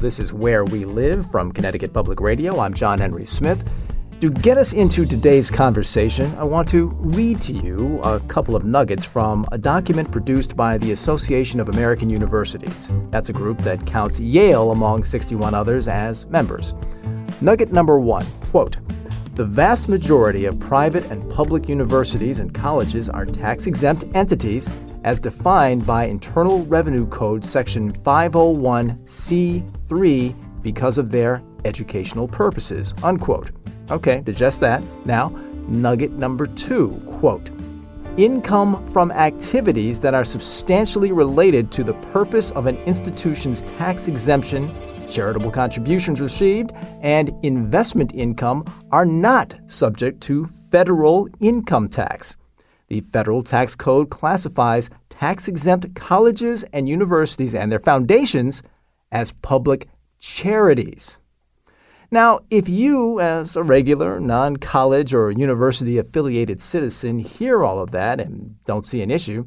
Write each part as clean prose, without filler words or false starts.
This is Where We Live from Connecticut Public Radio. I'm John Henry Smith. To get us into today's conversation, I want to read to you a couple of nuggets from a document produced by the Association of American Universities. That's a group that counts Yale among 61 others as members. Nugget number 1, quote, "The vast majority of private and public universities and colleges are tax-exempt entities as defined by Internal Revenue Code Section 501c3 because of their educational purposes," unquote. Okay, digest that. Now, nugget number 2, quote, "Income from activities that are substantially related to the purpose of an institution's tax exemption, charitable contributions received, and investment income are not subject to federal income tax. The federal tax code classifies tax-exempt colleges and universities and their foundations as public charities." Now, if you, as a regular, non-college or university-affiliated citizen, hear all of that and don't see an issue,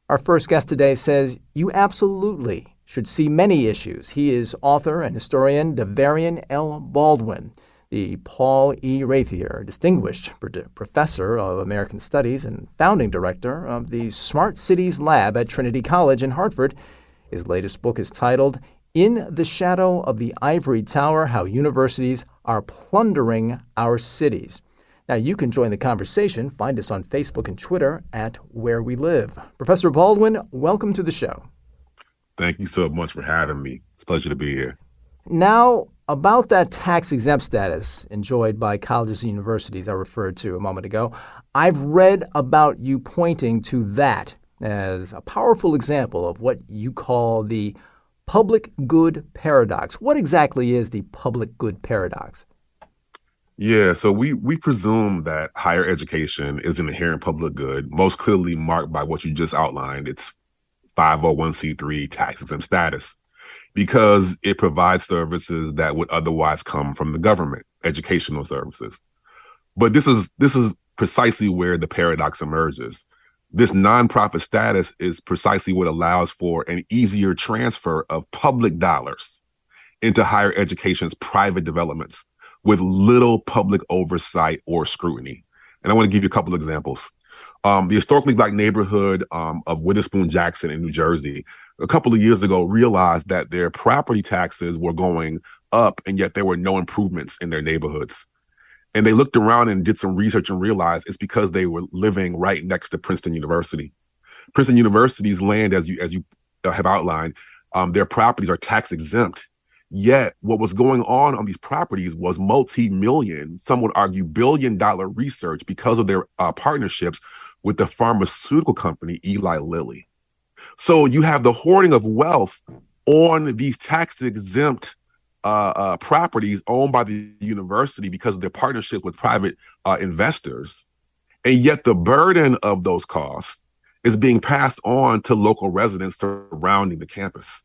our first guest today says you absolutely should see many issues. He is author and historian Davarian L. Baldwin, the Paul E. Raffier Distinguished Professor of American Studies and founding director of the Smart Cities Lab at Trinity College in Hartford. His latest book is titled "In the Shadow of the Ivory Tower: How Universities Are Plundering Our Cities." Now, you can join the conversation. Find us on Facebook and Twitter at Where We Live. Professor Baldwin, welcome to the show. Thank you so much for having me. It's a pleasure to be here. Now, about that tax-exempt status enjoyed by colleges and universities I referred to a moment ago, I've read about you pointing to that as a powerful example of what you call the public good paradox. What exactly is the public good paradox? Yeah, so we presume that higher education is an inherent public good, most clearly marked by what you just outlined. It's 501c3 tax-exempt status, because it provides services that would otherwise come from the government, educational services. But this is precisely where the paradox emerges. This nonprofit status is precisely what allows for an easier transfer of public dollars into higher education's private developments with little public oversight or scrutiny. And I want to give you a couple of examples. The historically Black neighborhood of Witherspoon Jackson in New Jersey a couple of years ago realized that their property taxes were going up, and yet there were no improvements in their neighborhoods. And they looked around and did some research and realized it's because they were living right next to Princeton University. Princeton University's land, as you have outlined, their properties are tax exempt. Yet what was going on these properties was multi-million, some would argue billion-dollar research because of their partnerships with the pharmaceutical company Eli Lilly. So you have the hoarding of wealth on these tax-exempt properties owned by the university because of their partnership with private investors. And yet the burden of those costs is being passed on to local residents surrounding the campus.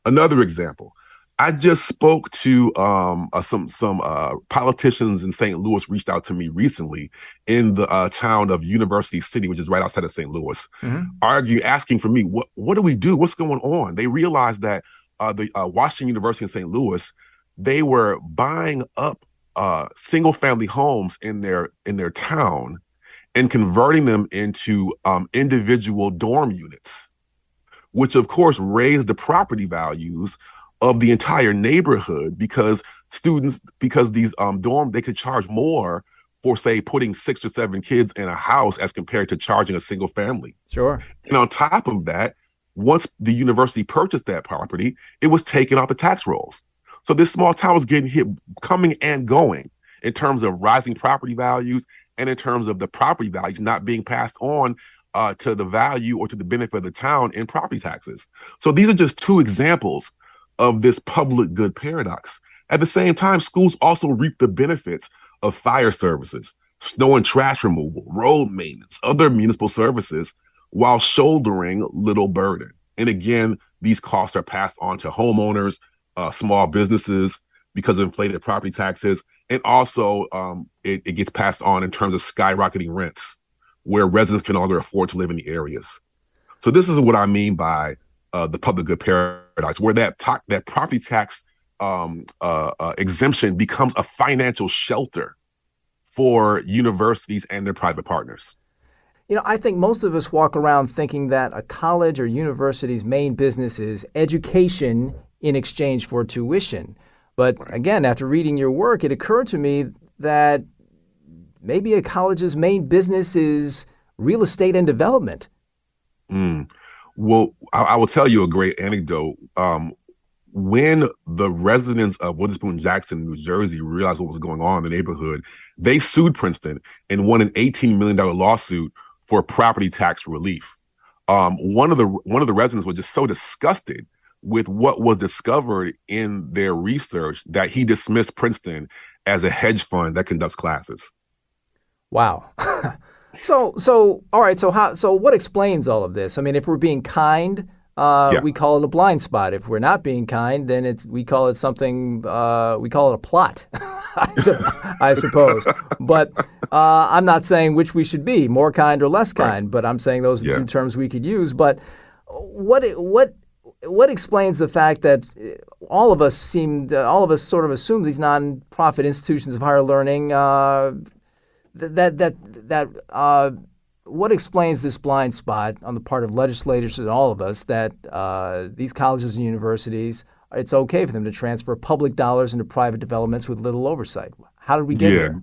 Another example, I just spoke to some politicians in St. Louis reached out to me recently in the town of University City, which is right outside of St. Louis, asking for me, what do we do? What's going on? They realized that the Washington University in St. Louis, they were buying up single-family homes in their town and converting them into individual dorm units, which of course raised the property values of the entire neighborhood because these dorm, they could charge more for, say, putting 6 or 7 kids in a house as compared to charging a single family. Sure. And on top of that, once the university purchased that property, it was taken off the tax rolls. So this small town was getting hit coming and going in terms of rising property values and in terms of the property values not being passed on to the value or to the benefit of the town in property taxes. So these are just 2 examples of this public good paradox. At the same time, schools also reap the benefits of fire services, snow and trash removal, road maintenance, other municipal services, while shouldering little burden. And again, these costs are passed on to homeowners, small businesses because of inflated property taxes. And also it gets passed on in terms of skyrocketing rents where residents can no longer afford to live in the areas. So this is what I mean by the public good paradise, where that property tax exemption becomes a financial shelter for universities and their private partners. I think most of us walk around thinking that a college or university's main business is education in exchange for tuition. But Right. again, after reading your work, it occurred to me that maybe a college's main business is real estate and development. Mm. Well, I will tell you a great anecdote. When the residents of Witherspoon Jackson, New Jersey, realized what was going on in the neighborhood, they sued Princeton and won an $18 million lawsuit for property tax relief. One of the residents was just so disgusted with what was discovered in their research that he dismissed Princeton as a hedge fund that conducts classes. Wow. All right. So what explains all of this? I mean, if we're being kind, Yeah, we call it a blind spot. If we're not being kind, then we call it something. We call it a plot, I suppose. But I'm not saying which we should be, more kind or less right. kind. But I'm saying those are Yeah. two terms we could use. But what explains the fact that all of us sort of assume these nonprofit institutions of higher learning what explains this blind spot on the part of legislators and all of us that these colleges and universities, it's okay for them to transfer public dollars into private developments with little oversight? How did we get Yeah, here?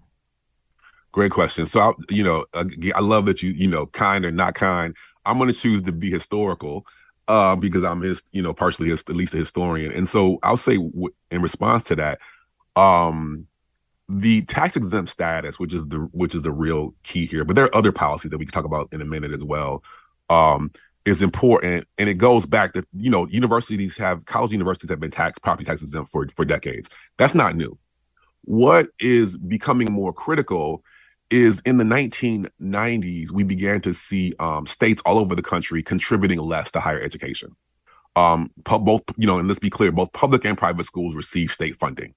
great question. So, I love that kind or not kind. I'm going to choose to be historical because I'm partially at least a historian. And so I'll say in response to that, um, the tax exempt status, which is the real key here, but there are other policies that we can talk about in a minute as well, is important. And it goes back that, college universities have been property tax exempt for decades. That's not new. What is becoming more critical is in the 1990s, we began to see states all over the country contributing less to higher education. Both, and let's be clear, both public and private schools receive state funding.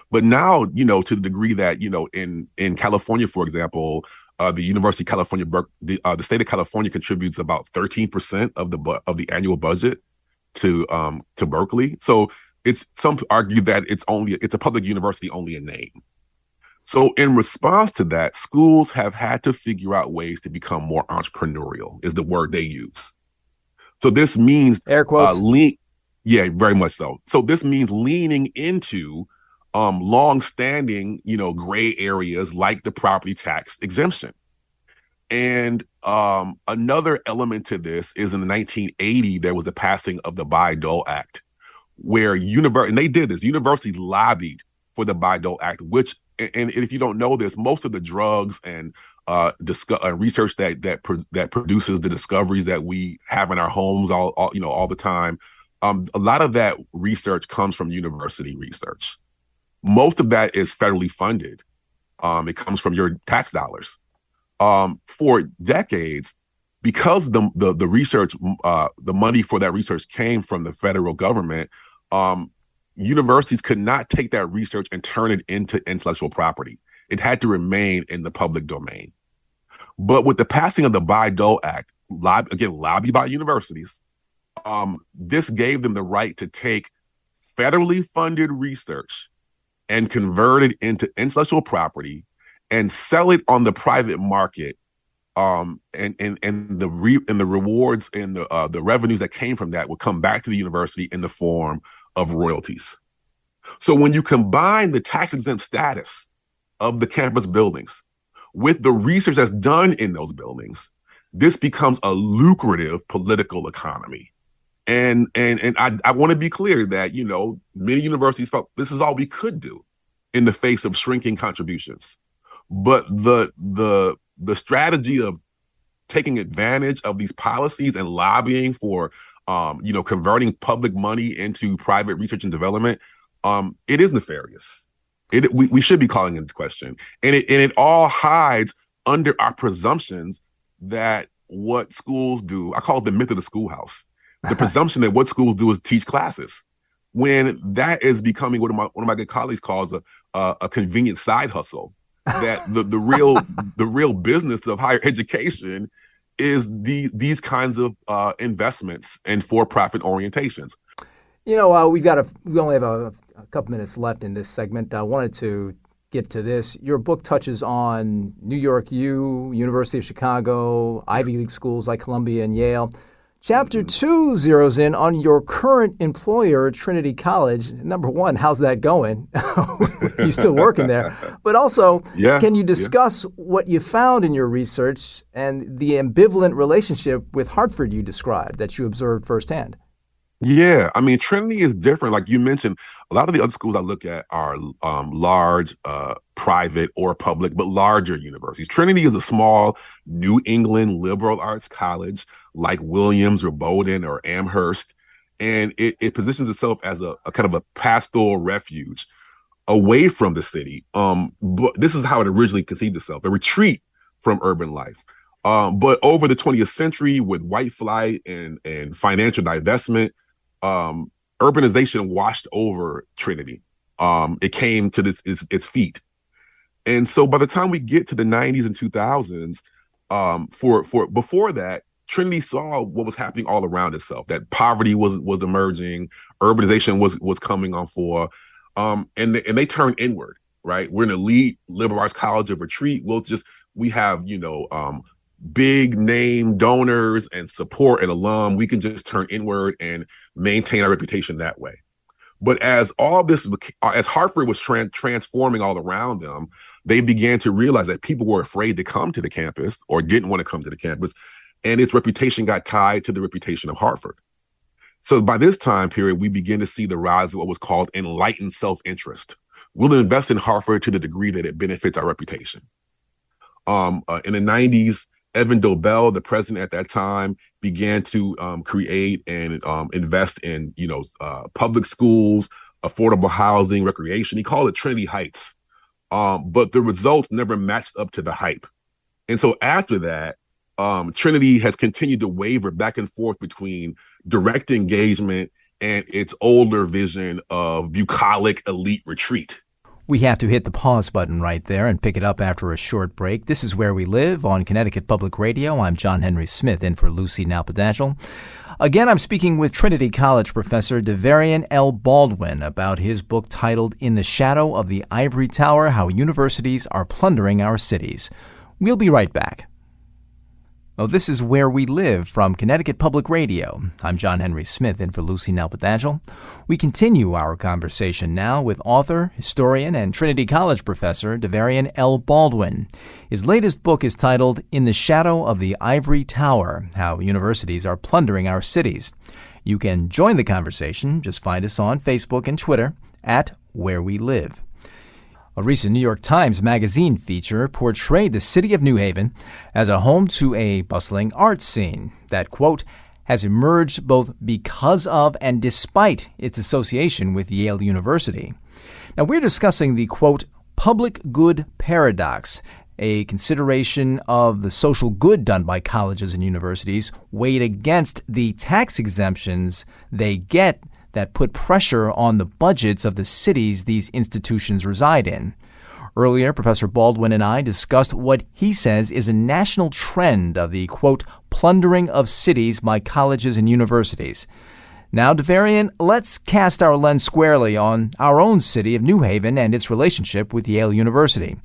But now, to the degree that, in California, for example, the University of California, the state of California contributes about 13% of the annual budget to Berkeley. So some argue that it's a public university only in name. So in response to that, schools have had to figure out ways to become more entrepreneurial, is the word they use. So this means Air quotes. yeah, very much so. So this means leaning into long-standing, gray areas like the property tax exemption. And another element to this is in the 1980, there was the passing of the Bayh-Dole Act, where and they did this. Universities lobbied for the Bayh-Dole Act, which, and if you don't know this, most of the drugs and research that produces the discoveries that we have in our homes all the time, a lot of that research comes from university research. Most of that is federally funded. It comes from your tax dollars. For decades, because the research, the money for that research came from the federal government, universities could not take that research and turn it into intellectual property. It had to remain in the public domain. But with the passing of the Bayh-Dole Act, lobbied by universities, this gave them the right to take federally funded research and convert it into intellectual property and sell it on the private market. And the rewards and the revenues that came from that would come back to the university in the form of royalties. So when you combine the tax exempt status of the campus buildings with the research that's done in those buildings, this becomes a lucrative political economy. And I want to be clear that, many universities felt this is all we could do in the face of shrinking contributions. But the strategy of taking advantage of these policies and lobbying for, converting public money into private research and development, it is nefarious. We should be calling it into question. And it all hides under our presumptions that what schools do, I call it the myth of the schoolhouse. The presumption that what schools do is teach classes, when that is becoming what one of my good colleagues calls a convenient side hustle. That the real business of higher education is these kinds of investments and for-profit orientations. We only have a couple minutes left in this segment. I wanted to get to this. Your book touches on New York U, University of Chicago, Ivy League schools like Columbia and Yale. Chapter 2 zeroes in on your current employer, Trinity College. Number one, how's that going? You still working there? But also, can you discuss what you found in your research and the ambivalent relationship with Hartford you described that you observed firsthand? Yeah, I mean, Trinity is different. Like you mentioned, a lot of the other schools I look at are large, private or public, but larger universities. Trinity is a small New England liberal arts college like Williams or Baldwin or Amherst. And it positions itself as a kind of a pastoral refuge away from the city. But this is how it originally conceived itself, a retreat from urban life. But over the 20th century, with white flight and financial divestment, urbanization washed over Trinity. It came to its feet. And so by the time we get to the 90s and 2000s, for before that, Trinity saw what was happening all around itself, that poverty was emerging, urbanization was coming on for, and they turned inward, right? We're an elite liberal arts college of retreat. We have, big name donors and support and alum. We can just turn inward and maintain our reputation that way. But as Hartford was transforming all around them, they began to realize that people were afraid to come to the campus or didn't want to come to the campus. And its reputation got tied to the reputation of Hartford. So by this time period, we begin to see the rise of what was called enlightened self-interest. We'll invest in Hartford to the degree that it benefits our reputation. In the 90s, Evan Dobell, the president at that time, began to create and invest in, public schools, affordable housing, recreation. He called it Trinity Heights. But the results never matched up to the hype. And so after that, Trinity has continued to waver back and forth between direct engagement and its older vision of bucolic elite retreat. We have to hit the pause button right there and pick it up after a short break. This is Where We Live on Connecticut Public Radio. I'm John Henry Smith, in for Lucy Nalpadachel. Again, I'm speaking with Trinity College professor Davarian L. Baldwin about his book titled In the Shadow of the Ivory Tower, How Universities Are Plundering Our Cities. We'll be right back. Oh, this is Where We Live from Connecticut Public Radio. I'm John Henry Smith, in for Lucy Nalpadachel. We continue our conversation now with author, historian, and Trinity College professor Davarian L. Baldwin. His latest book is titled In the Shadow of the Ivory Tower, How Universities Are Plundering Our Cities. You can join the conversation. Just find us on Facebook and Twitter at Where We Live. A recent New York Times Magazine feature portrayed the city of New Haven as a home to a bustling arts scene that, quote, has emerged both because of and despite its association with Yale University. Now, we're discussing the, quote, public good paradox, a consideration of the social good done by colleges and universities weighed against the tax exemptions they get that put pressure on the budgets of the cities these institutions reside in. Earlier, Professor Baldwin and I discussed what he says is a national trend of the, quote, plundering of cities by colleges and universities. Now, Davarian, let's cast our lens squarely on our own city of New Haven and its relationship with Yale University.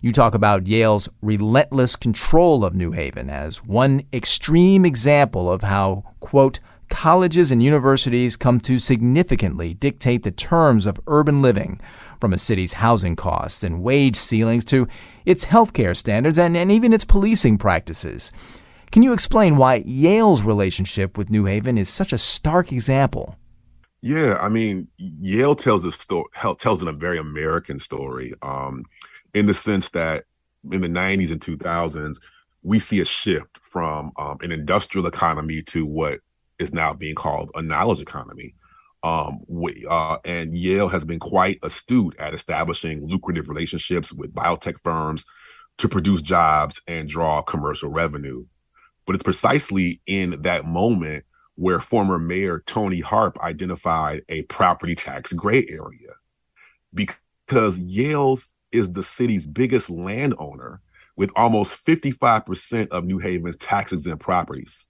You talk about Yale's relentless control of New Haven as one extreme example of how, quote, colleges and universities come to significantly dictate the terms of urban living, from a city's housing costs and wage ceilings to its healthcare standards and even its policing practices. Can you explain why Yale's relationship with New Haven is such a stark example? Yeah, I mean, Yale tells a very American story, in the sense that in the 90s and 2000s, we see a shift from an industrial economy to what is now being called a knowledge economy. And Yale has been quite astute at establishing lucrative relationships with biotech firms to produce jobs and draw commercial revenue. But it's precisely in that moment where former Mayor Tony Harp identified a property tax gray area, because Yale is the city's biggest landowner with almost 55% of New Haven's tax-exempt properties.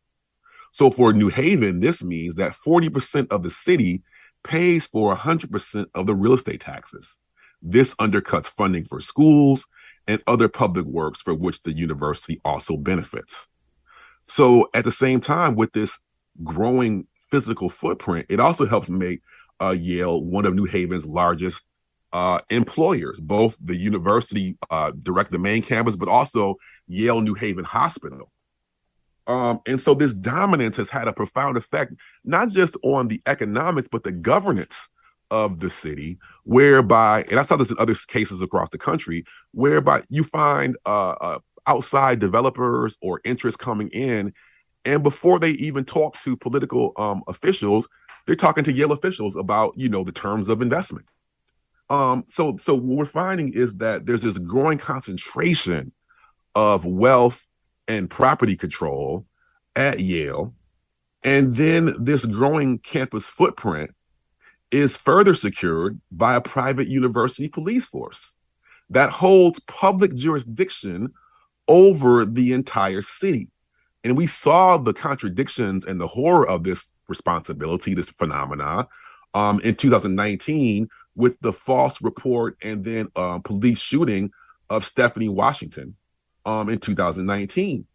So for New Haven, this means that 40% of the city pays for 100% of the real estate taxes. This undercuts funding for schools and other public works for which the university also benefits. So at the same time, with this growing physical footprint, it also helps make Yale one of New Haven's largest employers, both the university direct the main campus, but also Yale New Haven Hospital. And so this dominance has had a profound effect, not just on the economics, but the governance of the city, whereby, and I saw this in other cases across the country, whereby you find outside developers or interests coming in, and before they even talk to political officials, they're talking to Yale officials about, the terms of investment. So what we're finding is that there's this growing concentration of wealth and property control at Yale, and then this growing campus footprint is further secured by a private university police force that holds public jurisdiction over the entire city. And we saw the contradictions and the horror of this responsibility, this phenomena, in 2019 with the false report and then police shooting of Stephanie Washington in 2019.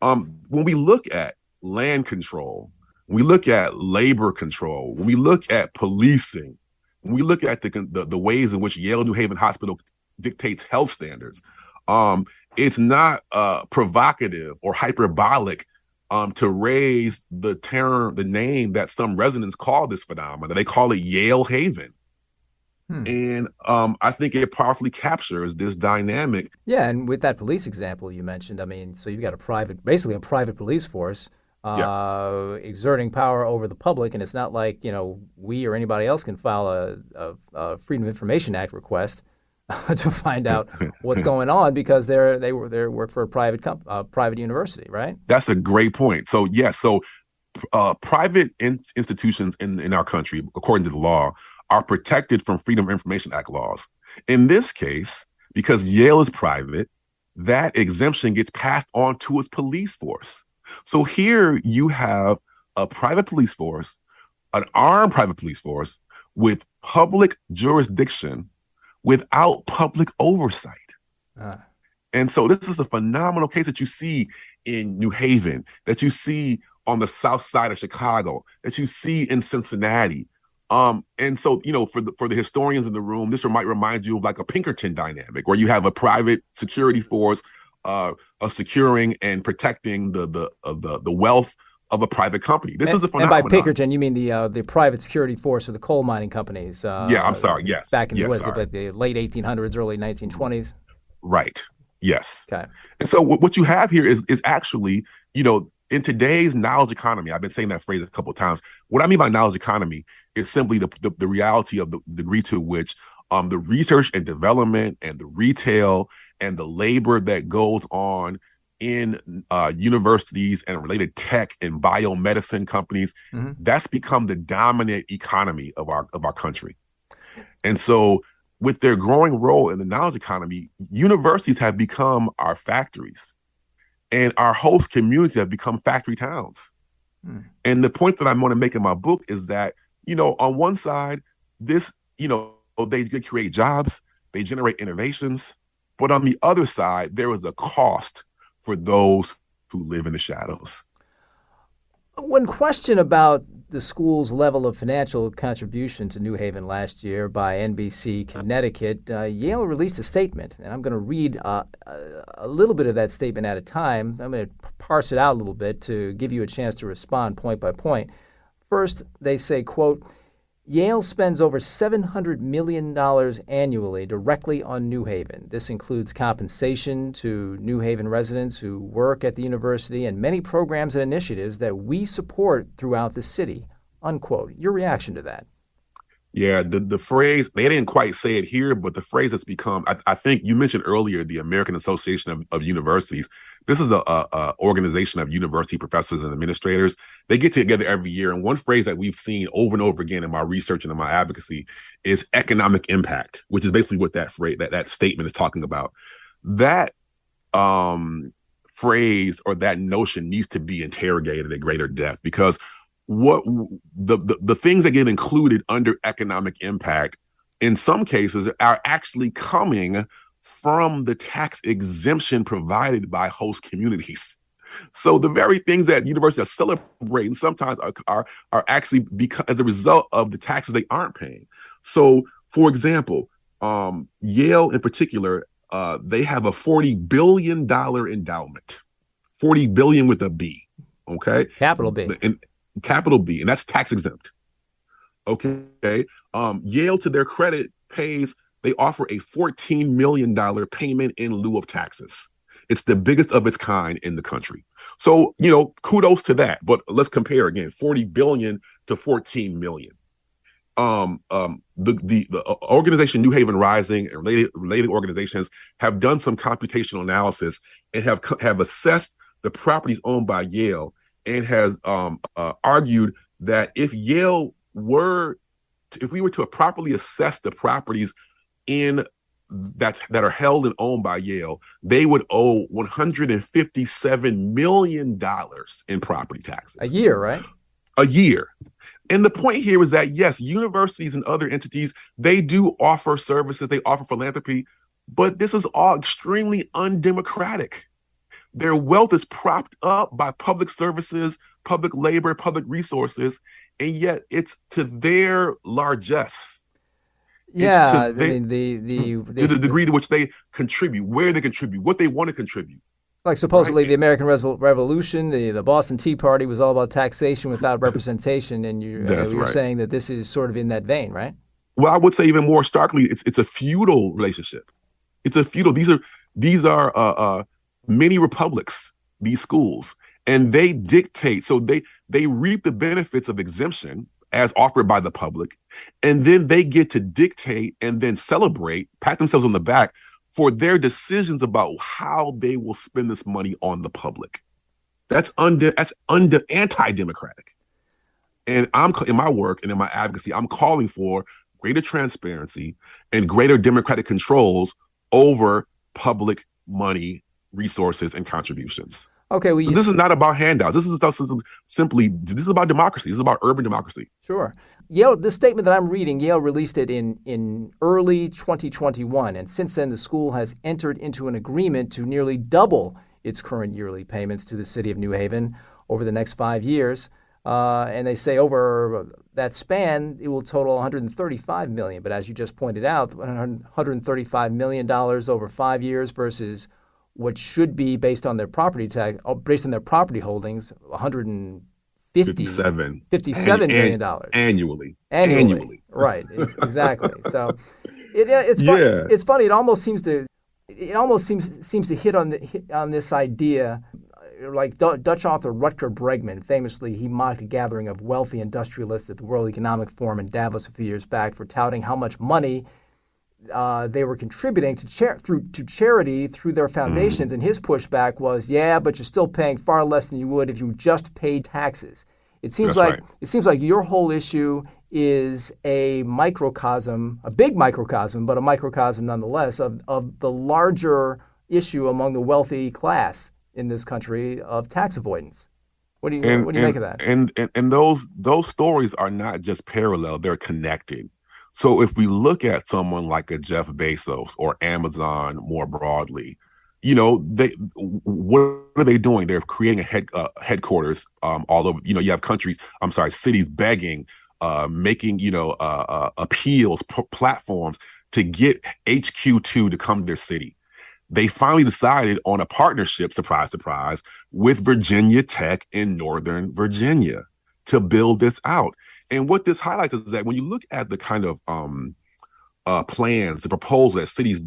When we look at land control, when we look at labor control, when we look at policing, when we look at the ways in which Yale New Haven Hospital dictates health standards, it's not provocative or hyperbolic to raise the name that some residents call this phenomenon. They call it Yale Haven. And I think it powerfully captures this dynamic. Yeah, and with that police example you mentioned, I mean, so you've got basically a private police force exerting power over the public, and it's not like, we or anybody else can file a Freedom of Information Act request to find out what's going on because they work for a private university, right? That's a great point. So yes, private institutions in our country, according to the law, are protected from Freedom of Information Act laws. In this case, because Yale is private, that exemption gets passed on to its police force. So here you have a private police force, an armed private police force with public jurisdiction without public oversight. And so this is a phenomenal case that you see in New Haven, that you see on the south side of Chicago, that you see in Cincinnati. And so, for the historians in the room, this might remind you of like a Pinkerton dynamic, where you have a private security force securing and protecting the wealth of a private company. This is a phenomenon. And by Pinkerton, you mean the private security force of the coal mining companies. I'm sorry. Yes. Back in the late 1800s, early 1920s. Right. Yes. Okay. And so what you have here is actually, in today's knowledge economy, I've been saying that phrase a couple of times. What I mean by knowledge economy is simply the reality of the degree to which the research and development and the retail and the labor that goes on in universities and related tech and biomedicine companies, that's become the dominant economy of our country. And so with their growing role in the knowledge economy, universities have become our factories. And our host communities have become factory towns. And the point that I want to make in my book is that, on one side, this, they create jobs, they generate innovations. But on the other side, there is a cost for those who live in the shadows. When questioned about the school's level of financial contribution to New Haven last year by NBC Connecticut, Yale released a statement, and I'm going to read a little bit of that statement at a time. I'm going to parse it out a little bit to give you a chance to respond point by point. First, they say, quote, Yale spends over $700 million annually directly on New Haven. This includes compensation to New Haven residents who work at the university and many programs and initiatives that we support throughout the city, unquote. Your reaction to that? Yeah, the phrase, they didn't quite say it here, but the phrase that's become, I think you mentioned earlier, the American Association of Universities. This is a organization of university professors and administrators. They get together every year. And one phrase that we've seen over and over again in my research and in my advocacy is economic impact, which is basically what that phrase, that statement is talking about. That phrase or that notion needs to be interrogated at greater depth, because what the things that get included under economic impact in some cases are actually coming from the tax exemption provided by host communities. So the very things that universities are celebrating sometimes are actually because as a result of the taxes they aren't paying. So, for example, Yale in particular, they have a $40 billion endowment, 40 billion with a B. Okay, capital B, and capital B, and that's tax exempt. Okay, Yale, to their credit, they offer a $14 million payment in lieu of taxes. It's the biggest of its kind in the country. So, kudos to that. But let's compare again, 40 billion to 14 million. The organization New Haven Rising and related organizations have done some computational analysis and have assessed the properties owned by Yale and has argued that if we were to properly assess the properties that are held and owned by Yale, they would owe $157 million in property taxes. A year, right? A year. And the point here is that, yes, universities and other entities, they do offer services, they offer philanthropy, but this is all extremely undemocratic. Their wealth is propped up by public services, public labor, public resources, and yet it's to their largesse. Yeah, to the degree to which they contribute, where they contribute, what they want to contribute. Like supposedly the American Revolution, the Boston Tea Party was all about taxation without representation, and you're saying that this is sort of in that vein, right? Well, I would say even more starkly, it's a feudal relationship. It's a feudal. These are mini republics. These schools, and they dictate. So they reap the benefits of exemption as offered by the public, and then they get to dictate and then celebrate, pat themselves on the back for their decisions about how they will spend this money on the public. That's anti-democratic. And I'm in my work and in my advocacy, I'm calling for greater transparency and greater democratic controls over public money, resources, and contributions. Okay, well, so this is not about handouts. This is about democracy. This is about urban democracy. Sure. Yale, this statement that I'm reading, Yale released it in early 2021, and since then the school has entered into an agreement to nearly double its current yearly payments to the city of New Haven over the next 5 years. And they say over that span, it will total $135 million. But as you just pointed out, $135 million over 5 years versus what should be based on their property tax, based on their property holdings, $57 million annually. Right, exactly. So it's funny. It almost seems to hit on this idea. Like Dutch author Rutger Bregman, famously, he mocked a gathering of wealthy industrialists at the World Economic Forum in Davos a few years back for touting how much money they were contributing to charity through their foundations, and his pushback was, "Yeah, but you're still paying far less than you would if you just paid taxes." It seems like your whole issue is a microcosm, a big microcosm, but a microcosm nonetheless of the larger issue among the wealthy class in this country of tax avoidance. What do you make of that? And those stories are not just parallel; they're connected. So if we look at someone like a Jeff Bezos or Amazon more broadly, what are they doing? They're creating headquarters all over. You have cities begging, making appeals, platforms to get HQ2 to come to their city. They finally decided on a partnership, surprise, surprise, with Virginia Tech in Northern Virginia to build this out. And what this highlights is that when you look at the kind of plans, the proposals that cities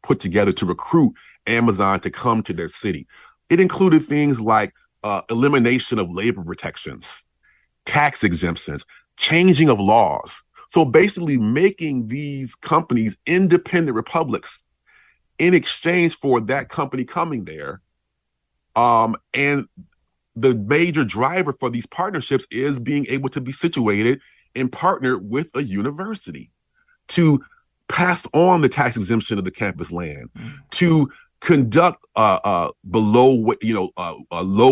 put together to recruit Amazon to come to their city, it included things like elimination of labor protections, tax exemptions, changing of laws. So basically making these companies independent republics in exchange for that company coming there. And the major driver for these partnerships is being able to be situated and partner with a university to pass on the tax exemption of the campus land, to conduct low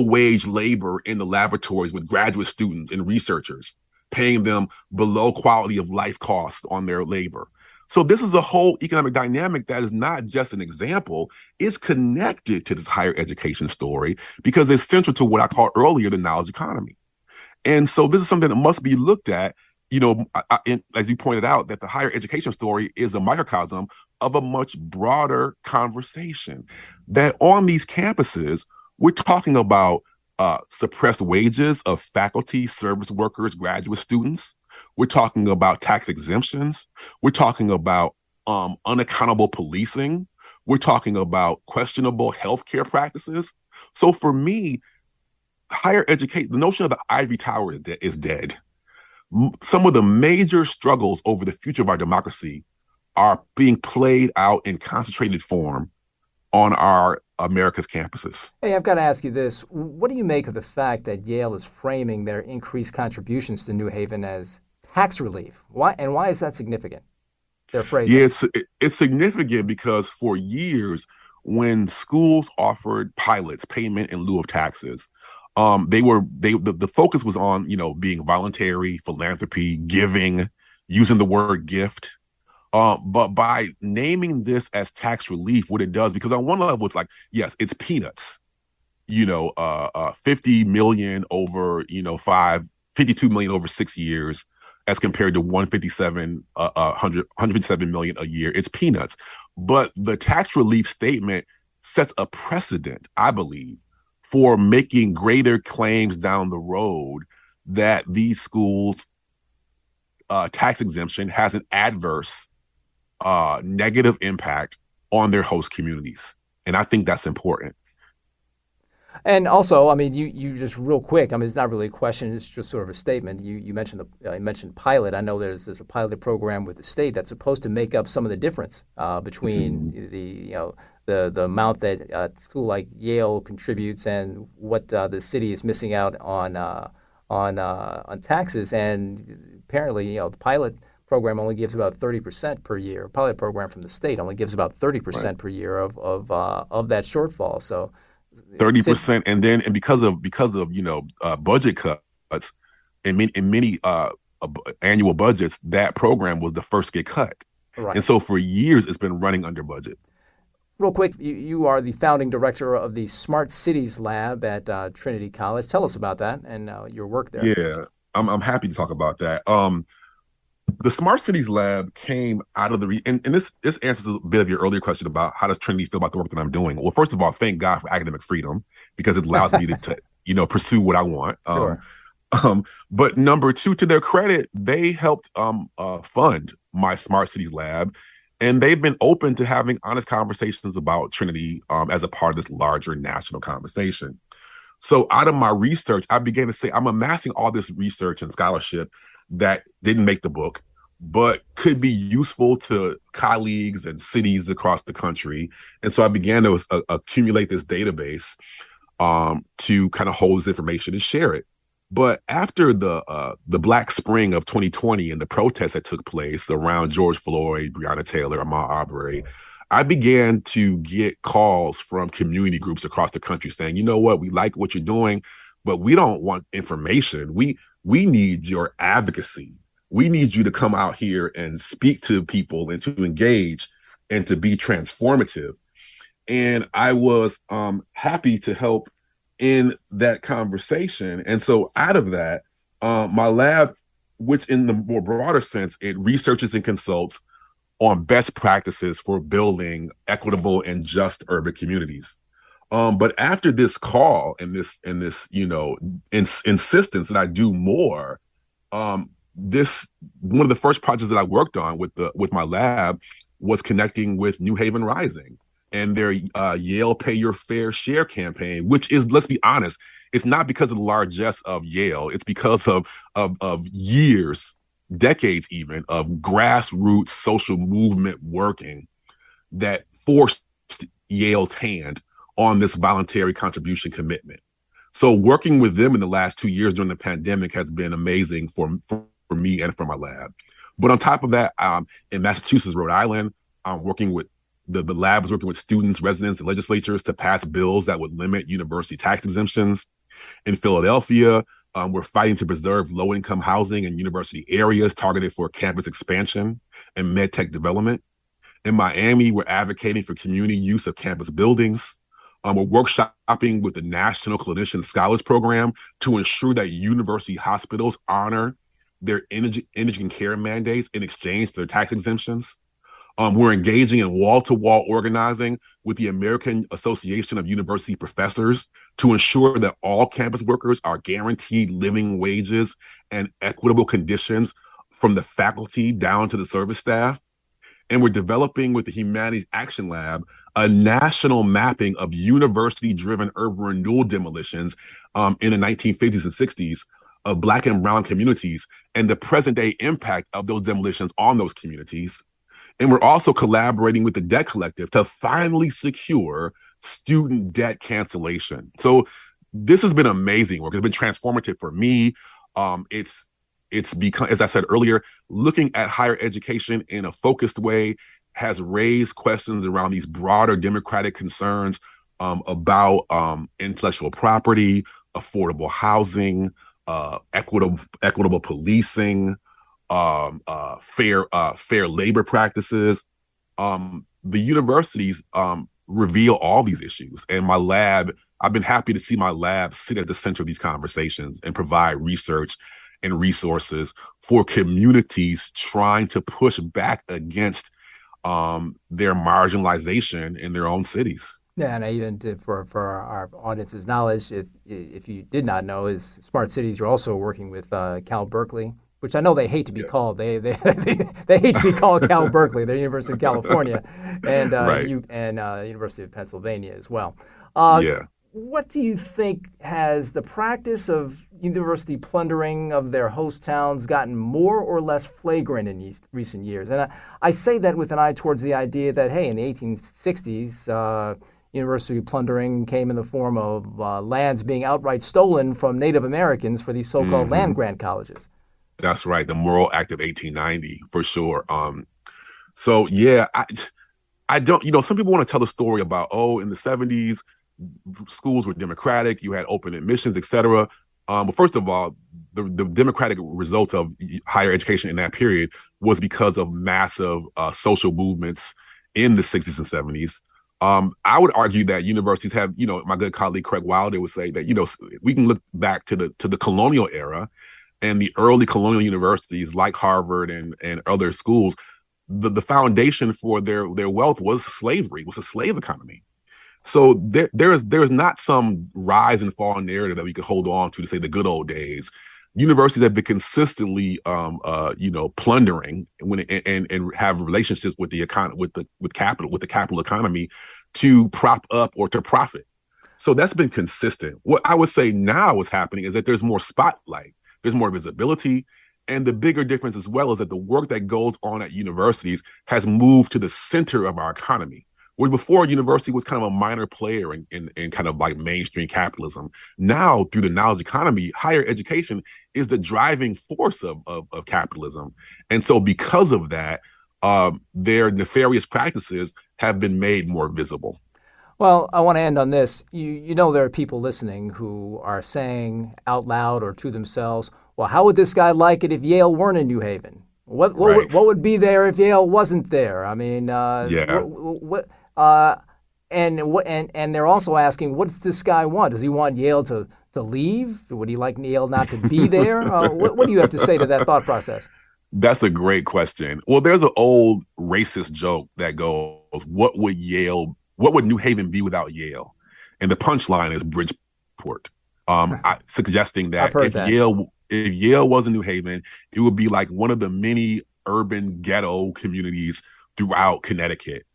wage labor in the laboratories with graduate students and researchers, paying them below quality of life costs on their labor. So this is a whole economic dynamic that is not just an example, it's connected to this higher education story because it's central to what I called earlier the knowledge economy. And so this is something that must be looked at, as you pointed out, that the higher education story is a microcosm of a much broader conversation. That on these campuses, we're talking about suppressed wages of faculty, service workers, graduate students. We're talking about tax exemptions. We're talking about unaccountable policing. We're talking about questionable healthcare practices. So for me, higher education, the notion of the Ivory Tower is dead. Some of the major struggles over the future of our democracy are being played out in concentrated form on our America's campuses. Hey, I've got to ask you this. What do you make of the fact that Yale is framing their increased contributions to New Haven as tax relief? Why is that significant? Their phrasing. Yeah, it's significant because for years, when schools offered pilots payment in lieu of taxes, the focus was on being voluntary, philanthropy, giving, using the word gift. But by naming this as tax relief, what it does, because on one level it's like, yes, it's peanuts, 50 million over 52 million over 6 years, as compared to 157 million a year. It's peanuts. But the tax relief statement sets a precedent, I believe, for making greater claims down the road that these schools' tax exemption has an adverse negative impact on their host communities. And I think that's important. And also, I mean, you just real quick, I mean, it's not really a question, it's just sort of a statement. You mentioned mentioned pilot. I know there's a pilot program with the state that's supposed to make up some of the difference between the amount that a school like Yale contributes and what the city is missing out on taxes. And apparently, the pilot program only gives about 30% per year. Pilot program from the state only gives about 30% per year of that shortfall. So 30%, and because of budget cuts in many annual budgets, that program was the first to get cut. Right. And so for years, it's been running under budget. Real quick, you are the founding director of the Smart Cities Lab at Trinity College. Tell us about that and your work there. Yeah, I'm happy to talk about that. The Smart Cities Lab came out of and this answers a bit of your earlier question about how does Trinity feel about the work that I'm doing. Well, first of all, thank God for academic freedom because it allows me to pursue what I want. Sure. But number two, to their credit, they helped fund my Smart Cities Lab, and they've been open to having honest conversations about Trinity as a part of this larger national conversation. So out of my research, I began to say I'm amassing all this research and scholarship that didn't make the book, but could be useful to colleagues and cities across the country. And so I began to accumulate this database to kind of hold this information and share it. But after the Black Spring of 2020 and the protests that took place around George Floyd, Breonna Taylor, Ahmaud Arbery, I began to get calls from community groups across the country saying, you know what, we like what you're doing, but we don't want information. We need your advocacy. We need you to come out here and speak to people and to engage and to be transformative. And I was happy to help in that conversation. And so out of that, my lab, which in the more broader sense, it researches and consults on best practices for building equitable and just urban communities. But after this call and this insistence that I do more, one of the first projects that I worked on with my lab was connecting with New Haven Rising and their Yale Pay Your Fair Share campaign, which is, let's be honest, it's not because of the largesse of Yale. It's because of years, decades even, of grassroots social movement working that forced Yale's hand on this voluntary contribution commitment. So working with them in the last 2 years during the pandemic has been amazing for me and for my lab. But on top of that, in Massachusetts, Rhode Island, I'm working with The lab was working with students, residents, and legislatures to pass bills that would limit university tax exemptions. In Philadelphia, we're fighting to preserve low-income housing in university areas targeted for campus expansion and medtech development. In Miami, we're advocating for community use of campus buildings. We're workshopping with the National Clinician Scholars Program to ensure that university hospitals honor their indigent care mandates in exchange for their tax exemptions. We're engaging in wall-to-wall organizing with the American Association of University Professors to ensure that all campus workers are guaranteed living wages and equitable conditions from the faculty down to the service staff. And we're developing with the Humanities Action Lab a national mapping of university-driven urban renewal demolitions in the 1950s and 60s of Black and Brown communities and the present-day impact of those demolitions on those communities. And we're also collaborating with the Debt Collective to finally secure student debt cancellation. So this has been amazing work. It's been transformative for me. It's become, as I said earlier, looking at higher education in a focused way has raised questions around these broader democratic concerns about intellectual property, affordable housing, equitable policing, fair labor practices. The universities reveal all these issues, and my lab, I've been happy to see my lab sit at the center of these conversations and provide research and resources for communities trying to push back against their marginalization in their own cities. Yeah, and I even for our audience's knowledge, if you did not know, is Smart Cities. You're also working with Cal Berkeley, which I know they hate to be called. They hate to be called Cal Berkeley. They're University of California, and Right. University of Pennsylvania as well. Yeah. What do you think has the practice of university plundering of their host towns gotten more or less flagrant in recent years? And I say that with an eye towards the idea that, hey, in the 1860s, university plundering came in the form of lands being outright stolen from Native Americans for these so-called land grant colleges. That's right. The Morrill Act of 1890, for sure. So yeah, I don't, some people want to tell the story about, in the 70s, schools were democratic, you had open admissions, et cetera. But first of all, the democratic results of higher education in that period was because of massive social movements in the 60s and 70s. I would argue that universities have, my good colleague Craig Wilder would say that, we can look back to the colonial era and the early colonial universities like Harvard and other schools. The foundation for their wealth was slavery, was a slave economy. So there is not some rise and fall narrative that we could hold on to say the good old days. Universities have been consistently, plundering and have relationships with the capital economy to prop up or to profit. So that's been consistent. What I would say now is happening is that there's more spotlight, there's more visibility, and the bigger difference as well is that the work that goes on at universities has moved to the center of our economy. Where before, university was kind of a minor player in kind of like mainstream capitalism. Now, through the knowledge economy, higher education is the driving force of capitalism. And so because of that, their nefarious practices have been made more visible. Well, I want to end on this. You know there are people listening who are saying out loud or to themselves, well, how would this guy like it if Yale weren't in New Haven? What would be there if Yale wasn't there? I mean, and they're also asking, what does this guy want? Does he want Yale to leave? Would he like Yale not to be there? What do you have to say to that thought process? That's a great question. Well, there's an old racist joke that goes, what would New Haven be without Yale? And the punchline is Bridgeport, suggesting that if Yale was in New Haven, it would be like one of the many urban ghetto communities throughout Connecticut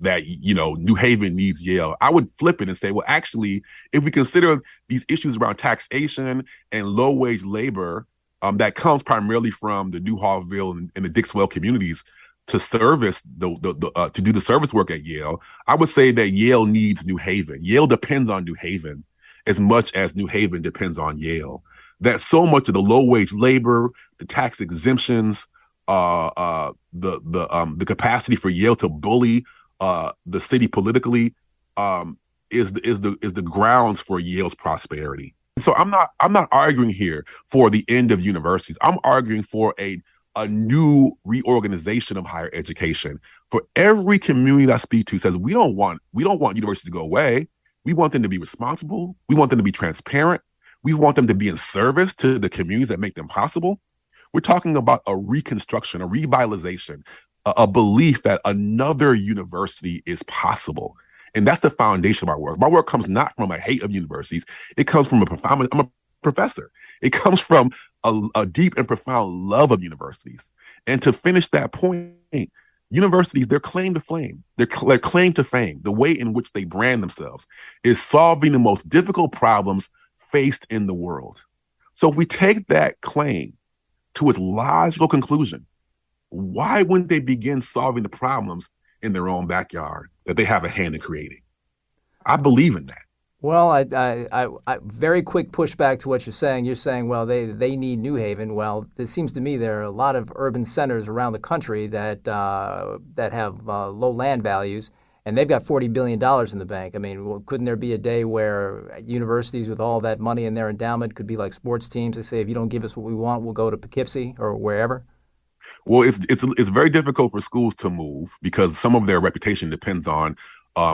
that, New Haven needs Yale. I would flip it and say, well, actually, if we consider these issues around taxation and low wage labor that comes primarily from the Newhallville and the Dixwell communities to service to do the service work at Yale, I would say that Yale needs New Haven. Yale depends on New Haven as much as New Haven depends on Yale. That so much of the low wage labor, the tax exemptions, the capacity for Yale to bully the city politically, is the grounds for Yale's prosperity. So I'm not arguing here for the end of universities. I'm arguing for a new reorganization of higher education. For every community that I speak to says we don't want universities to go away. We want them to be responsible. We want them to be transparent. We want them to be in service to the communities that make them possible. We're talking about a reconstruction, a revitalization, a belief that another university is possible. And that's the foundation of our work. My work comes not from a hate of universities. It comes from I'm a professor. It comes from a deep and profound love of universities. And to finish that point, universities, their claim to fame, their claim to fame, the way in which they brand themselves is solving the most difficult problems faced in the world. So if we take that claim to its logical conclusion, why wouldn't they begin solving the problems in their own backyard that they have a hand in creating? I believe in that. Well, I very quick pushback to what you're saying. You're saying, well, they need New Haven. Well, it seems to me there are a lot of urban centers around the country that have low land values, and they've got $40 billion in the bank. I mean, couldn't there be a day where universities with all that money in their endowment could be like sports teams? They say, if you don't give us what we want, we'll go to Poughkeepsie or wherever. Well, it's very difficult for schools to move because some of their reputation depends on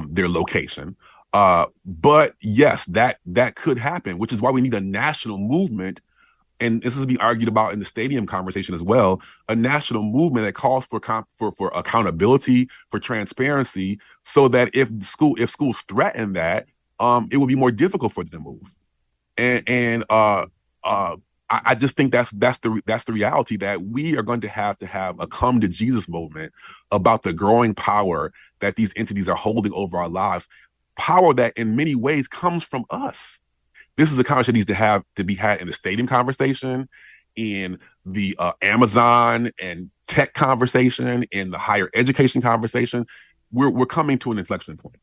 their location. But yes, that could happen, which is why we need a national movement. And this is being argued about in the stadium conversation as well. A national movement that calls for accountability, for transparency, so that if schools threaten that, it will be more difficult for them to move. And I just think that's the reality, that we are going to have a come to Jesus moment about the growing power that these entities are holding over our lives, power that in many ways comes from us. This is a conversation that needs to be had in the stadium conversation, in the Amazon and tech conversation, in the higher education conversation. We're coming to an inflection point.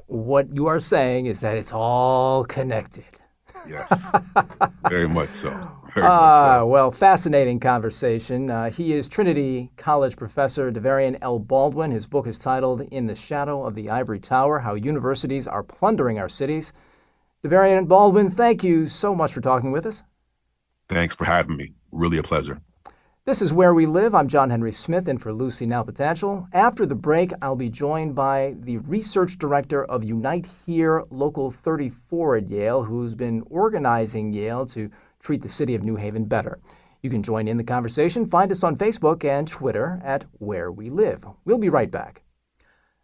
What you are saying is that it's all connected. Yes, very much so. Very much so. Well, fascinating conversation. He is Trinity College professor Davarian L. Baldwin. His book is titled In the Shadow of the Ivory Tower, How Universities Are Plundering Our Cities. Davarian Baldwin, thank you so much for talking with us. Thanks for having me. Really a pleasure. This is Where We Live. I'm John Henry Smith, in for Lucy Nalpatachel. After the break, I'll be joined by the research director of Unite Here Local 34 at Yale, who's been organizing Yale to treat the city of New Haven better. You can join in the conversation. Find us on Facebook and Twitter at Where We Live. We'll be right back.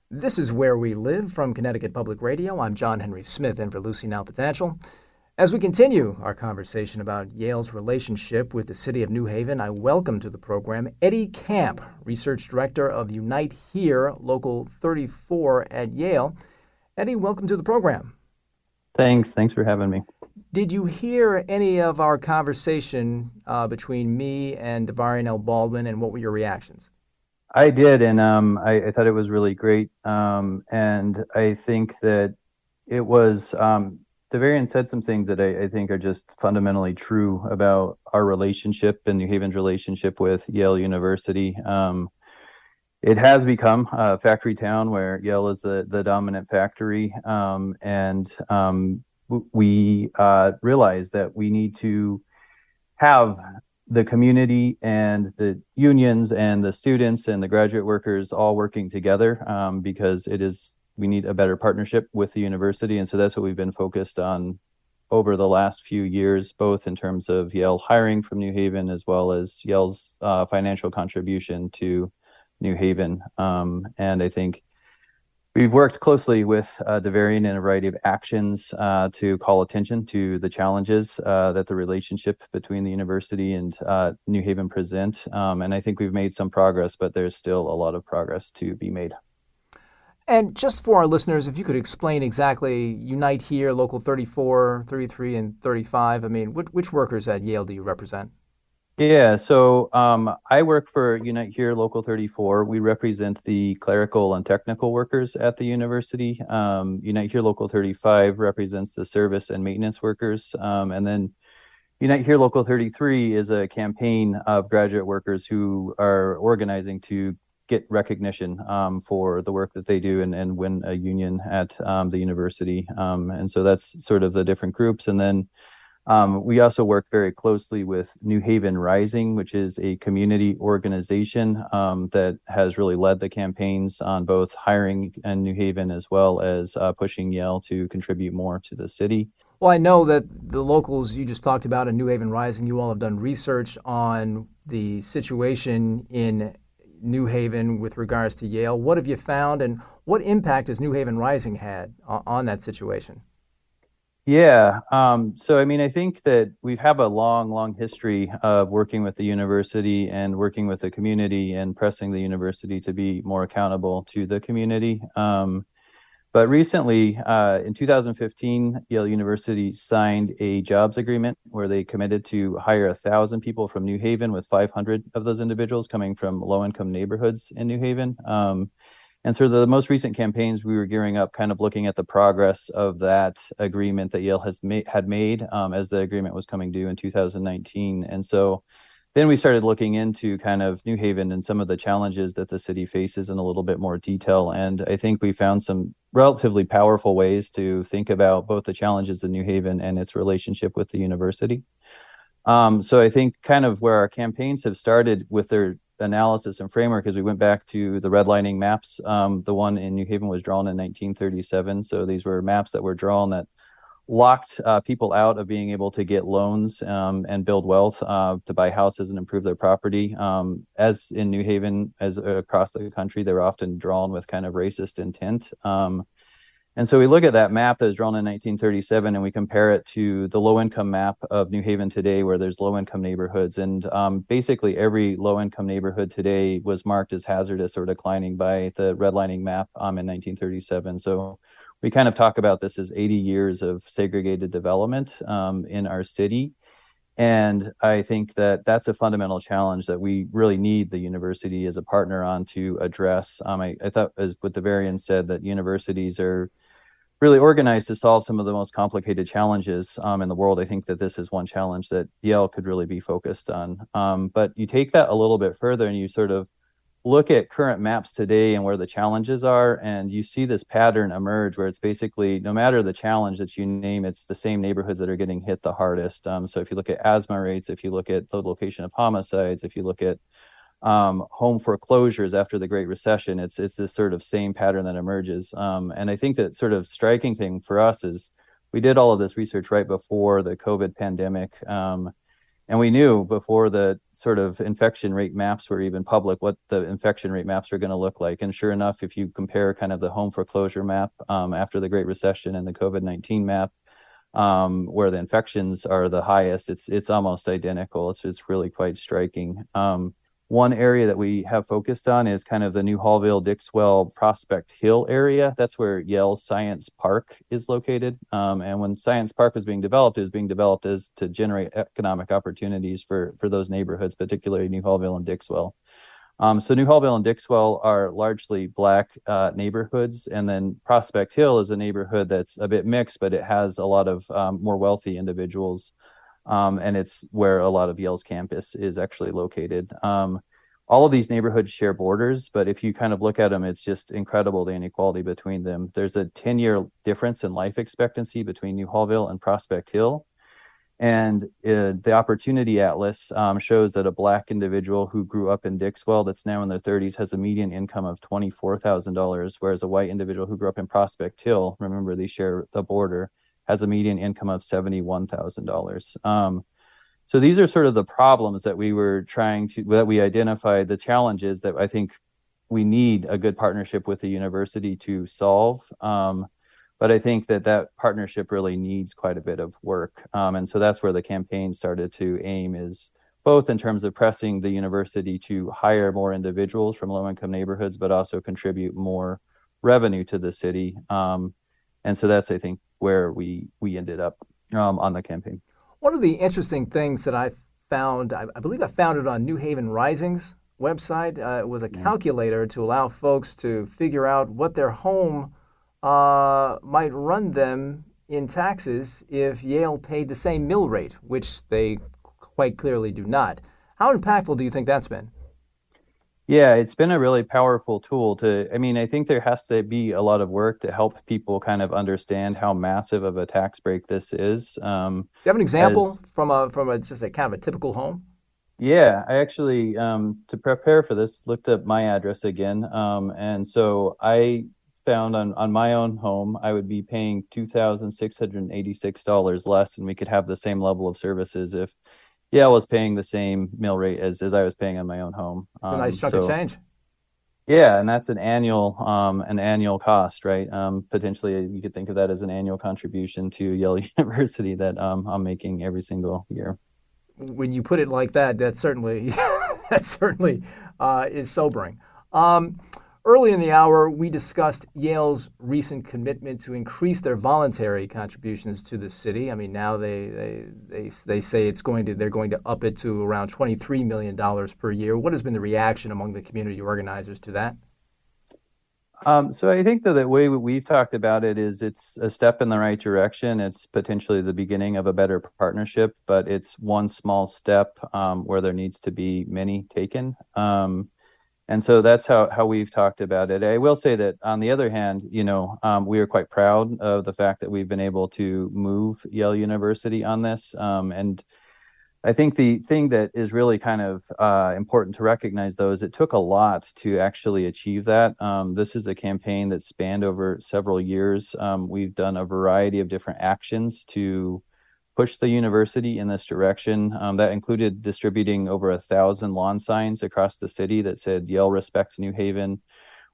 This is Where We Live from Connecticut Public Radio. I'm John Henry Smith, in for Lucy Nalpatachel. As we continue our conversation about Yale's relationship with the city of New Haven, I welcome to the program Eddie Camp, Research Director of Unite Here, Local 34 at Yale. Eddie, welcome to the program. Thanks for having me. Did you hear any of our conversation between me and Davarian L. Baldwin, and what were your reactions? I did, and I thought it was really great. And I think that it was... Davarian said some things that I think are just fundamentally true about our relationship and New Haven's relationship with Yale University. It has become a factory town where Yale is the dominant factory, and we realize that we need to have the community and the unions and the students and the graduate workers all working together, because we need a better partnership with the university. And so that's what we've been focused on over the last few years, both in terms of Yale hiring from New Haven, as well as Yale's financial contribution to New Haven. And I think we've worked closely with Davarian in a variety of actions to call attention to the challenges that the relationship between the university and New Haven present. And I think we've made some progress, but there's still a lot of progress to be made. And just for our listeners, if you could explain exactly Unite Here, Local 34, 33, and 35, I mean, which workers at Yale do you represent? Yeah, so I work for Unite Here Local 34. We represent the clerical and technical workers at the university. Unite Here Local 35 represents the service and maintenance workers. And then Unite Here Local 33 is a campaign of graduate workers who are organizing to get recognition for the work that they do and win a union at the university. And so that's sort of the different groups. And then we also work very closely with New Haven Rising, which is a community organization that has really led the campaigns on both hiring in New Haven as well as pushing Yale to contribute more to the city. Well, I know that the locals you just talked about in New Haven Rising, you all have done research on the situation in New Haven with regards to Yale. What have you found, and what impact has New Haven Rising had on that situation? Yeah. So, I mean, I think that we have a long history of working with the university and working with the community and pressing the university to be more accountable to the community. But recently, in 2015, Yale University signed a jobs agreement where they committed to hire 1,000 people from New Haven, with 500 of those individuals coming from low-income neighborhoods in New Haven. And so the most recent campaigns, we were gearing up, kind of looking at the progress of that agreement that Yale had made as the agreement was coming due in 2019. And so then we started looking into kind of New Haven and some of the challenges that the city faces in a little bit more detail. And I think we found some relatively powerful ways to think about both the challenges in New Haven and its relationship with the university. So I think kind of where our campaigns have started with their analysis and framework is we went back to the redlining maps. The one in New Haven was drawn in 1937. So these were maps that were drawn that locked people out of being able to get loans and build wealth to buy houses and improve their property. As in New Haven, as across the country, they were often drawn with kind of racist intent. And so we look at that map that was drawn in 1937 and we compare it to the low-income map of New Haven today, where there's low-income neighborhoods. And basically every low-income neighborhood today was marked as hazardous or declining by the redlining map in 1937. So we kind of talk about this as 80 years of segregated development in our city. And I think that that's a fundamental challenge that we really need the university as a partner on to address. I thought, as what Davarian said, that universities are really organized to solve some of the most complicated challenges in the world. I think that this is one challenge that Yale could really be focused on. But you take that a little bit further and you sort of look at current maps today and where the challenges are, and you see this pattern emerge where it's basically no matter the challenge that you name, it's the same neighborhoods that are getting hit the hardest. So if you look at asthma rates, if you look at the location of homicides, if you look at home foreclosures after the Great Recession, it's this sort of same pattern that emerges. And I think that sort of striking thing for us is we did all of this research right before the COVID pandemic. And we knew before the sort of infection rate maps were even public what the infection rate maps are going to look like. And sure enough, if you compare kind of the home foreclosure map after the Great Recession and the COVID-19 map, where the infections are the highest, it's almost identical. It's really quite striking. One area that we have focused on is kind of the New Hallville, Dixwell, Prospect Hill area. That's where Yale Science Park is located. And when Science Park was being developed, it was being developed as to generate economic opportunities for those neighborhoods, particularly New Hallville and Dixwell. So New Hallville and Dixwell are largely Black neighborhoods. And then Prospect Hill is a neighborhood that's a bit mixed, but it has a lot of more wealthy individuals. And it's where a lot of Yale's campus is actually located. All of these neighborhoods share borders, but if you kind of look at them, it's just incredible, the inequality between them. There's a 10-year difference in life expectancy between New Hallville and Prospect Hill. And the Opportunity Atlas shows that a Black individual who grew up in Dixwell that's now in their 30s has a median income of $24,000, whereas a white individual who grew up in Prospect Hill, remember they share the border, has a median income of $71,000. So these are sort of the problems that we identified, the challenges that I think we need a good partnership with the university to solve. But I think that partnership really needs quite a bit of work. And so that's where the campaign started to aim, is both in terms of pressing the university to hire more individuals from low-income neighborhoods, but also contribute more revenue to the city. And so that's, I think, where we ended up on the campaign. One of the interesting things that I found, I believe I found it on New Haven Rising's website, it was a calculator to allow folks to figure out what their home might run them in taxes if Yale paid the same mill rate, which they quite clearly do not. How impactful do you think that's been? Yeah, it's been a really powerful tool I think there has to be a lot of work to help people kind of understand how massive of a tax break this is. Do you have an example As from a just a kind of a typical home? Yeah, I actually, to prepare for this, looked up my address again. And so I found on my own home, I would be paying $2,686 less, and we could have the same level of services if Yale was paying the same mill rate as I was paying on my own home. It's a nice chunk of change. Yeah, and that's an annual cost, right? Potentially you could think of that as an annual contribution to Yale University that I'm making every single year. When you put it like that, that certainly that certainly is sobering. Um, Early in the hour, we discussed Yale's recent commitment to increase their voluntary contributions to the city. I mean, now they say they're going to up it to around $23 million per year. What has been the reaction among the community organizers to that? So I think that the way we've talked about it is it's a step in the right direction. It's potentially the beginning of a better partnership, but it's one small step where there needs to be many taken. And so that's how we've talked about it. I will say that on the other hand, we are quite proud of the fact that we've been able to move Yale University on this. And I think the thing that is really kind of important to recognize, though, is it took a lot to actually achieve that. This is a campaign that spanned over several years. We've done a variety of different actions to push the university in this direction. That included distributing over 1,000 lawn signs across the city that said Yale respects New Haven.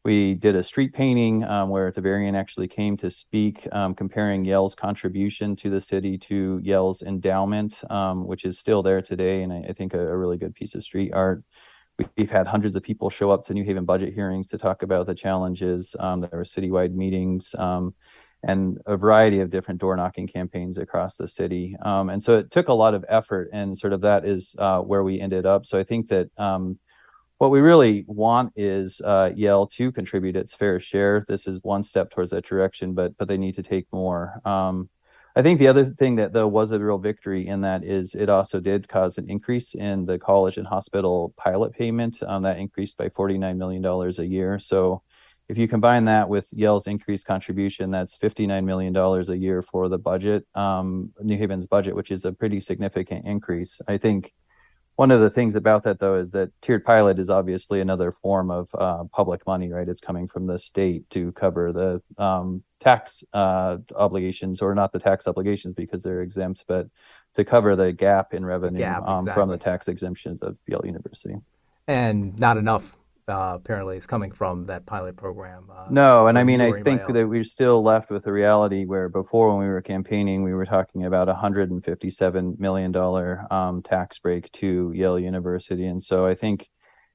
We did a street painting where Davarian actually came to speak, comparing Yale's contribution to the city to Yale's endowment, which is still there today, and I think a really good piece of street art. We've had hundreds of people show up to New Haven budget hearings to talk about the challenges. There were citywide meetings and a variety of different door knocking campaigns across the city. And so it took a lot of effort, and sort of that is where we ended up. So I think that what we really want is Yale to contribute its fair share. This is one step towards that direction, but they need to take more. I think the other thing that, though, was a real victory in that is it also did cause an increase in the college and hospital pilot payment. That increased by $49 million a year. So if you combine that with Yale's increased contribution, that's $59 million a year for the budget, New Haven's budget, which is a pretty significant increase. I think one of the things about that, though, is that tiered pilot is obviously another form of public money, right? It's coming from the state to cover the tax obligations, or not the tax obligations because they're exempt, but to cover the gap in revenue Exactly. from the tax exemptions of Yale University. And not enough apparently is coming from that pilot program. No, and I mean, you I or anybody think else. that we're still left with the reality where before, when we were campaigning, we were talking about $157 million tax break to Yale University. And so I think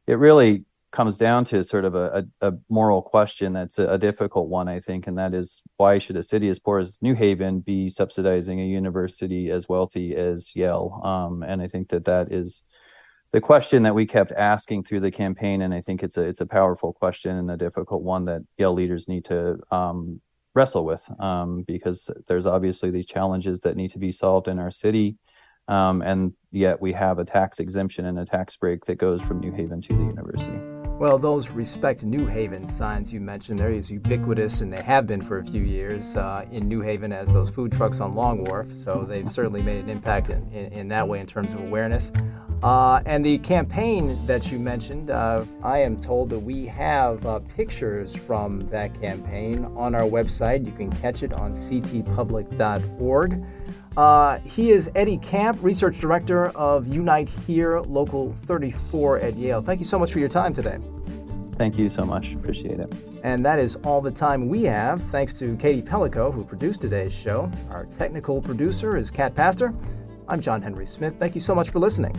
it really comes down to sort of a moral question that's a difficult one, I think, and that is, why should a city as poor as New Haven be subsidizing a university as wealthy as Yale? And I think that is the question that we kept asking through the campaign, and I think it's a powerful question and a difficult one that Yale leaders need to wrestle with, because there's obviously these challenges that need to be solved in our city, and yet we have a tax exemption and a tax break that goes from New Haven to the university. Well, those Respect New Haven signs you mentioned, they're as ubiquitous, and they have been for a few years in New Haven as those food trucks on Long Wharf. So they've certainly made an impact in that way in terms of awareness. And the campaign that you mentioned, I am told that we have pictures from that campaign on our website. You can catch it on ctpublic.org. He is Eddie Camp, Research Director of Unite Here, Local 34 at Yale. Thank you so much for your time today. Thank you so much. Appreciate it. And that is all the time we have. Thanks to Katie Pellico, who produced today's show. Our technical producer is Kat Pastor. I'm John Henry Smith. Thank you so much for listening.